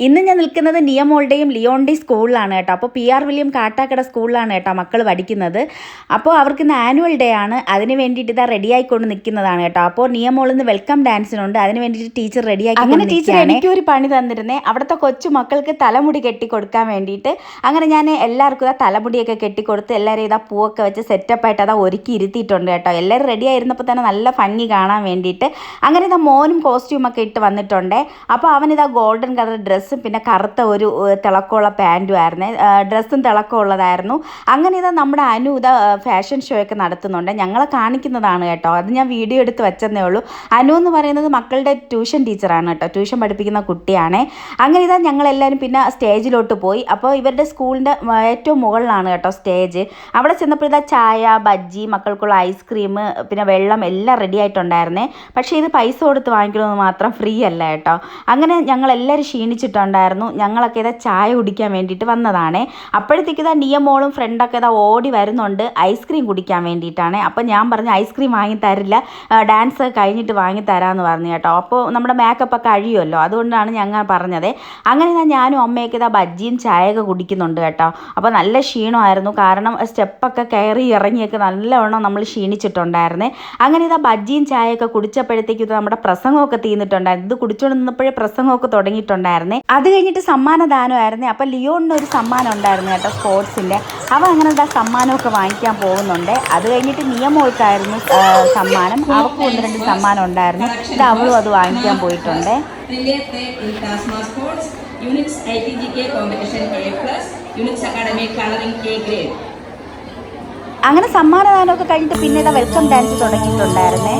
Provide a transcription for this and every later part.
ഇന്ന് ഞാൻ നിൽക്കുന്നത് നിയമോളുടെയും ലിയോണിൻ്റെയും സ്കൂളിലാണ് കേട്ടോ. അപ്പോൾ PR വില്യം കാട്ടാക്കട സ്കൂളിലാണ് കേട്ടോ മക്കൾ പഠിക്കുന്നത്. അപ്പോൾ അവർക്ക് ഇന്ന് ആനുവൽ ഡേ ആണ്. അതിന് വേണ്ടിയിട്ട് ഇതാ റെഡി ആയിക്കൊണ്ട് നിൽക്കുന്നതാണ് കേട്ടോ. അപ്പോൾ നിയമോളിന്ന് വെൽക്കം ഡാൻസിനുണ്ട്. അതിന് വേണ്ടിയിട്ട് ടീച്ചർ റെഡിയാക്കി. അങ്ങനെ ടീച്ചർ എനിക്കൊരു പണി തന്നിരുന്നേ, അവിടുത്തെ കൊച്ചു മക്കൾക്ക് തലമുടി കെട്ടി കൊടുക്കാൻ വേണ്ടിയിട്ട്. അങ്ങനെ ഞാൻ എല്ലാവർക്കും ഇതാ തലമുടിയൊക്കെ കെട്ടിക്കൊടുത്ത് എല്ലാവരും ഇതാ പൂവൊക്കെ വെച്ച് സെറ്റപ്പായിട്ട് അതാ ഒരുക്കി ഇരുത്തിയിട്ടുണ്ട് കേട്ടോ. എല്ലാവരും റെഡി ആയിരുന്നപ്പോൾ തന്നെ നല്ല ഭംഗി കാണാൻ വേണ്ടിയിട്ട്. അങ്ങനെ ഇതാ മോനും കോസ്റ്റ്യൂമൊക്കെ ഇട്ട് വന്നിട്ടുണ്ട്. അപ്പോൾ അവനിതാ ഗോൾഡൻ കളർ ഡ്രസ്സും പിന്നെ കറുത്ത ഒരു തിളക്കമുള്ള പാൻറ്റും ആയിരുന്നു. ഡ്രസ്സും തിളക്കമുള്ളതായിരുന്നു. അങ്ങനെ ഇതാ നമ്മുടെ അനു ഇതാ ഫാഷൻ ഷോ ഒക്കെ നടത്തുന്നുണ്ട്. ഞങ്ങളെ കാണിക്കുന്നതാണ് കേട്ടോ. അത് ഞാൻ വീഡിയോ എടുത്ത് വെച്ചതേ ഉള്ളൂ. അനു എന്ന് പറയുന്നത് മക്കളുടെ ട്യൂഷൻ ടീച്ചറാണ് കേട്ടോ. ട്യൂഷൻ പഠിപ്പിക്കുന്ന കുട്ടിയാണ്. അങ്ങനെ ഇതാ ഞങ്ങളെല്ലാവരും പിന്നെ സ്റ്റേജിലോട്ട് പോയി. അപ്പോൾ ഇവരുടെ സ്കൂളിൻ്റെ ഏറ്റവും മുകളിലാണ് കേട്ടോ സ്റ്റേജ്. അവിടെ ചെന്നപ്പോൾ ഇതാ ചായ, ബജ്ജി, മക്കൾക്കുള്ള ഐസ്ക്രീം, പിന്നെ വെള്ളം എല്ലാം റെഡി ആയിട്ടുണ്ടായിരുന്നേ. പക്ഷേ ഇത് പൈസ കൊടുത്ത് വാങ്ങിക്കണമെന്ന് മാത്രം ഫ്രീ അല്ല കേട്ടോ. അങ്ങനെ ഞങ്ങളെല്ലാവരും ക്ഷീണിച്ചിട്ടുണ്ടായിരുന്നു. ഞങ്ങളൊക്കെ ഇതാ ചായ കുടിക്കാൻ വേണ്ടിയിട്ട് വന്നതാണ്. അപ്പോഴത്തേക്ക് ഇതാ നിയമോളും ഫ്രണ്ടൊക്കെ ഇതാ ഓടി വരുന്നുണ്ട് ഐസ്ക്രീം കുടിക്കാൻ വേണ്ടിയിട്ടാണ്. അപ്പോൾ ഞാൻ പറഞ്ഞു ഐസ്ക്രീം വാങ്ങി തരില്ല, ഡാൻസ് കഴിഞ്ഞിട്ട് വാങ്ങി തരാമെന്ന് പറഞ്ഞു കേട്ടോ. അപ്പോൾ നമ്മുടെ മേക്കപ്പ് ഒക്കെ കഴിയുമല്ലോ, അതുകൊണ്ടാണ് ഞങ്ങൾ പറഞ്ഞത്. അങ്ങനെ ഞാനും അമ്മയൊക്കെ ഇതാ ബജ്ജിയും ചായയൊക്കെ കുടിക്കുന്നുണ്ട് കേട്ടോ. അപ്പോൾ നല്ല ക്ഷീണമായിരുന്നു, കാരണം സ്റ്റെപ്പൊക്കെ കയറി ഇറങ്ങിയൊക്കെ നല്ലവണ്ണം നമ്മൾ ക്ഷീണിച്ചിട്ടുണ്ടായിരുന്നേ. അങ്ങനെ ഇതാ ബജ്ജിയും ചായയൊക്കെ കുടിച്ചപ്പോഴത്തേക്കും ഇത് നമ്മുടെ പ്രസംഗമൊക്കെ തീർന്നിട്ടുണ്ടായിരുന്നു. ഇത് കുടിച്ചുകൊണ്ട് നിന്നപ്പോഴേ പ്രസംഗമൊക്കെ തുടങ്ങിയിട്ടുണ്ടായിരുന്നേ. അത് കഴിഞ്ഞിട്ട് സമ്മാനദാനമായിരുന്നേ. അപ്പോൾ ലിയോണിന് ഒരു സമ്മാനം ഉണ്ടായിരുന്നു കേട്ടോ, സ്പോർട്സിൻ്റെ. അവൻ അങ്ങനെ ഇതാ സമ്മാനമൊക്കെ വാങ്ങിക്കാൻ പോകുന്നുണ്ട്. അത് കഴിഞ്ഞിട്ട് നിയമോൾക്കായിരുന്നു സമ്മാനം. അവൾക്കും 1-2 സമ്മാനം ഉണ്ടായിരുന്നു. ഇത് അവളും അത് വാങ്ങിക്കാൻ പോയിട്ടുണ്ട്. അങ്ങനെ സമ്മാനദാനമൊക്കെ കഴിഞ്ഞിട്ട് പിന്നെ ഇതാ വെൽക്കം ഡാൻസ് തുടങ്ങിയിട്ടുണ്ടായിരുന്നേ.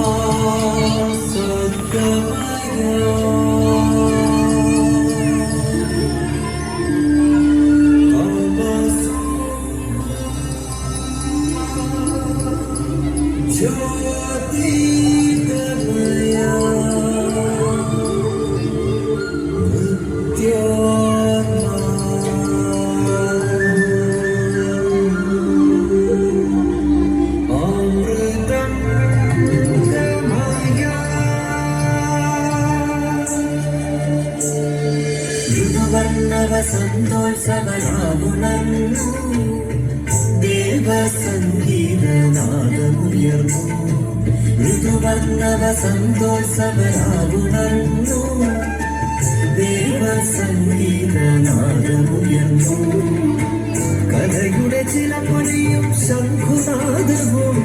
സന്തോത്സവരാകുണർന്നു ദേവസംഗീതനാദമുയർന്നു. ഋതുവർണ്ണവ സന്തോത്സവരാകുണർന്നു ദേവസംഗീതനാദമുയർന്നു. കലയുടെ ചില പൊലിയും ശംഖുനാദവും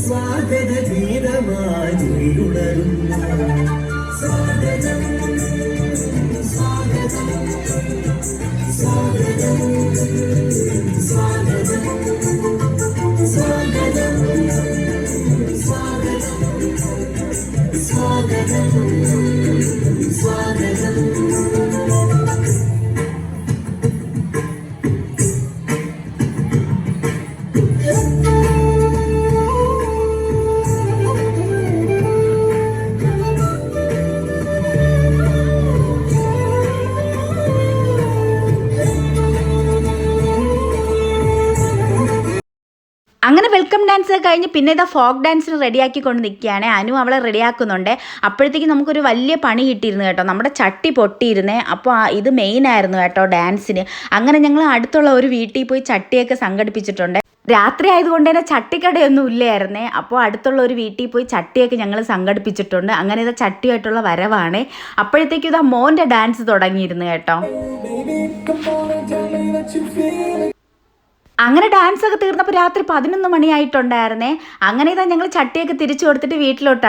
സ്വാഗതം സ്വാഗതം സ്വാഗതം സ്വാഗതം സ്വാഗതം സ്വാഗതം സ്വാഗതം. അങ്ങനെ വെൽക്കം ഡാൻസ് കഴിഞ്ഞ് പിന്നെ ഇതാ ഫോക്ക് ഡാൻസിന് റെഡിയാക്കിക്കൊണ്ട് നിൽക്കുകയാണ്. അനു അവളെ റെഡിയാക്കുന്നുണ്ട്. അപ്പോഴത്തേക്ക് നമുക്കൊരു വലിയ പണി കിട്ടിയിരുന്നു കേട്ടോ. നമ്മുടെ ചട്ടി പൊട്ടിയിരുന്നേ. അപ്പോൾ ഇത് മെയിനായിരുന്നു കേട്ടോ ഡാൻസിന്. അങ്ങനെ ഞങ്ങൾ അടുത്തുള്ള ഒരു വീട്ടിൽ പോയി ചട്ടിയൊക്കെ സംഘടിപ്പിച്ചിട്ടുണ്ട്. രാത്രി ആയതുകൊണ്ട് തന്നെ ചട്ടിക്കടയൊന്നും ഇല്ലായിരുന്നേ. അപ്പോൾ അടുത്തുള്ള ഒരു വീട്ടിൽ പോയി ചട്ടിയൊക്കെ ഞങ്ങൾ സംഘടിപ്പിച്ചിട്ടുണ്ട്. അങ്ങനെ ഇതാ ചട്ടിയായിട്ടുള്ള വരവാണ്. അപ്പോഴത്തേക്കും ഇതാ മോൻ്റെ ഡാൻസ് തുടങ്ങിയിരുന്നു കേട്ടോ. അങ്ങനെ ഡാൻസൊക്കെ തീർന്നപ്പോൾ രാത്രി 11 മണിയായിട്ടുണ്ടായിരുന്നേ. അങ്ങനെ ഇതാ ഞങ്ങൾ ചട്ടിയൊക്കെ തിരിച്ചു കൊടുത്തിട്ട് വീട്ടിലോട്ടാണ്